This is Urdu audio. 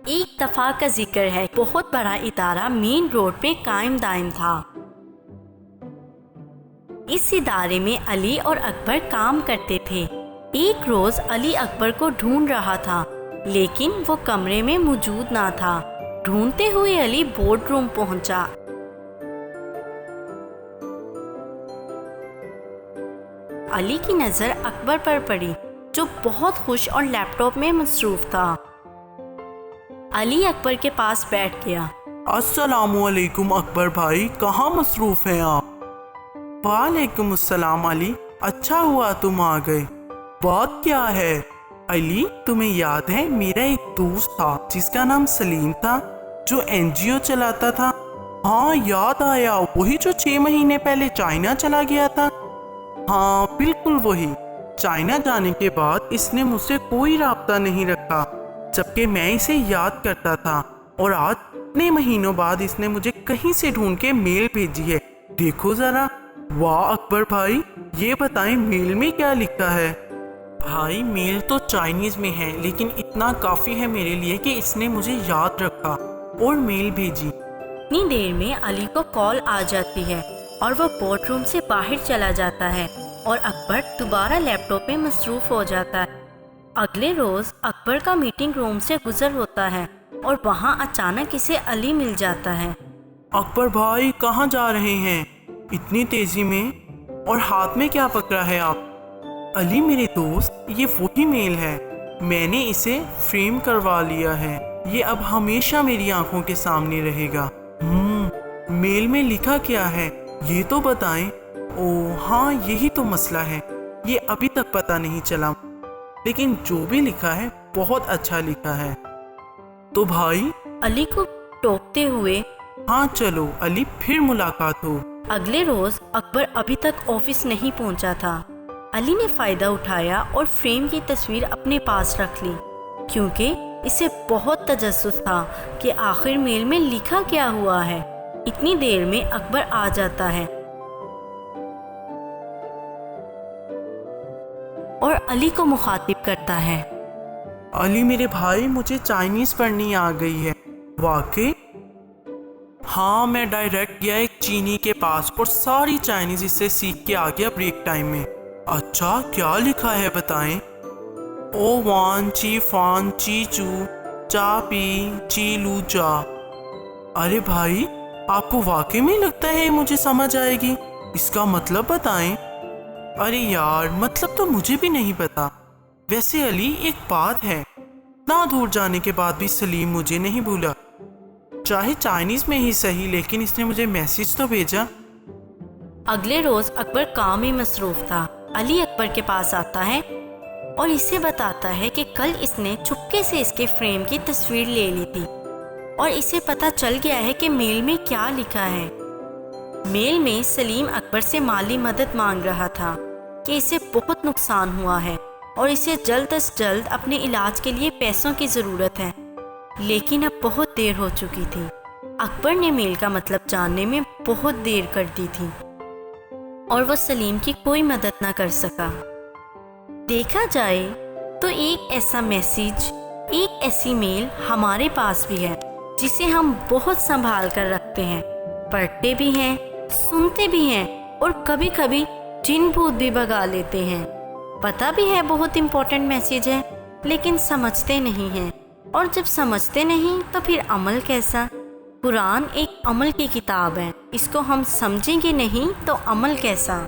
ایک دفعہ کا ذکر ہے، بہت بڑا ادارہ مین روڈ پہ قائم دائم تھا۔ اس ادارے میں علی اور اکبر کام کرتے تھے۔ ایک روز علی اکبر کو ڈھونڈ رہا تھا، لیکن وہ کمرے میں موجود نہ تھا۔ ڈھونڈتے ہوئے علی بورڈ روم پہنچا۔ علی کی نظر اکبر پر پڑی، جو بہت خوش اور لیپ ٹاپ میں مصروف تھا۔ علی اکبر کے پاس بیٹھ گیا۔ السلام علیکم اکبر بھائی، کہاں مصروف ہیں آپ؟ وعلیکم السلام علی، اچھا ہوا تم آ گئے۔ بات کیا ہے؟ علی، تمہیں یاد ہے میرا ایک دوست تھا جس کا نام سلیم تھا، جو NGO چلاتا تھا؟ ہاں یاد آیا، وہی جو 6 مہینے پہلے چائنا چلا گیا تھا۔ ہاں بالکل وہی۔ چائنا جانے کے بعد اس نے مجھ سے کوئی رابطہ نہیں رکھا، جبکہ میں اسے یاد کرتا تھا، اور آج اتنے مہینوں بعد اس نے مجھے کہیں سے ڈھونڈ کے میل بھیجی ہے۔ دیکھو ذرا۔ واہ اکبر بھائی، یہ بتائیں میل میں کیا لکھا ہے؟ بھائی میل تو چائنیز میں ہے، لیکن اتنا کافی ہے میرے لیے کہ اس نے مجھے یاد رکھا اور میل بھیجی۔ اتنی دیر میں علی کو کال آ جاتی ہے اور وہ بورڈ روم سے باہر چلا جاتا ہے، اور اکبر دوبارہ لیپ ٹاپ میں مصروف ہو جاتا ہے۔ اگلے روز اکبر کا میٹنگ روم سے گزر ہوتا ہے، اور وہاں اچانک اسے علی مل جاتا ہے۔ اکبر بھائی کہاں جا رہے ہیں اتنی تیزی میں، اور ہاتھ میں کیا پکڑا ہے آپ؟ علی میرے دوست، یہ وہی میل ہے، میں نے اسے فریم کروا لیا ہے، یہ اب ہمیشہ میری آنکھوں کے سامنے رہے گا۔ میل میں لکھا کیا ہے یہ تو بتائیں۔ او ہاں، یہی تو مسئلہ ہے، یہ ابھی تک پتہ نہیں چلا، لیکن جو بھی لکھا ہے بہت اچھا لکھا ہے۔ تو بھائی، علی کو ٹوکتے ہوئے، ہاں چلو علی، پھر ملاقات ہو۔ اگلے روز اکبر ابھی تک آفس نہیں پہنچا تھا۔ علی نے فائدہ اٹھایا اور فریم کی تصویر اپنے پاس رکھ لی، کیونکہ اسے بہت تجسس تھا کہ آخر میل میں لکھا کیا ہوا ہے۔ اتنی دیر میں اکبر آ جاتا ہے اور علی کو مخاطب کرتا ہے۔ علی میرے بھائی، مجھے چائنیز پڑھنی آ گئی ہے۔ واقعی؟ ہاں، میں ڈائریکٹ گیا ایک چینی کے پاس اور ساری چائنیز اس سے سیکھ کے آ گیا بریک ٹائم میں۔ اچھا، کیا لکھا ہے بتائیں؟ او وان چی فان چی چو چا پی چی لو چا۔ ارے بھائی، آپ کو واقعی میں لگتا ہے مجھے سمجھ آئے گی؟ اس کا مطلب بتائیں۔ ارے یار، مطلب تو مجھے بھی نہیں پتا۔ ویسے علی، ایک بات ہے، اتنا دور جانے کے بعد بھی سلیم مجھے نہیں بھولا، چاہے چائنیز میں ہی صحیح، لیکن اس نے مجھے میسج تو بھیجا۔ اگلے روز اکبر کام میں مصروف تھا۔ علی اکبر کے پاس آتا ہے اور اسے بتاتا ہے کہ کل اس نے چپکے سے اس کے فریم کی تصویر لے لی تھی، اور اسے پتا چل گیا ہے کہ میل میں کیا لکھا ہے۔ میل میں سلیم اکبر سے مالی مدد مانگ رہا تھا کہ اسے بہت نقصان ہوا ہے اور اسے جلد از جلد اپنے علاج کے لیے پیسوں کی ضرورت ہے، لیکن اب بہت دیر ہو چکی تھی۔ اکبر نے میل کا مطلب جاننے میں بہت دیر کر دی تھی، اور وہ سلیم کی کوئی مدد نہ کر سکا۔ دیکھا جائے تو ایک ایسا میسیج، ایک ایسی میل ہمارے پاس بھی ہے جسے ہم بہت سنبھال کر رکھتے ہیں، پڑھتے بھی ہیں، سنتے بھی ہیں، اور کبھی کبھی جن بھوت بھی بگا لیتے ہیں۔ پتہ بھی ہے بہت امپورٹنٹ میسیج ہے، لیکن سمجھتے نہیں ہیں، اور جب سمجھتے نہیں تو پھر عمل کیسا؟ قرآن ایک عمل کی کتاب ہے، اس کو ہم سمجھیں گے نہیں تو عمل کیسا؟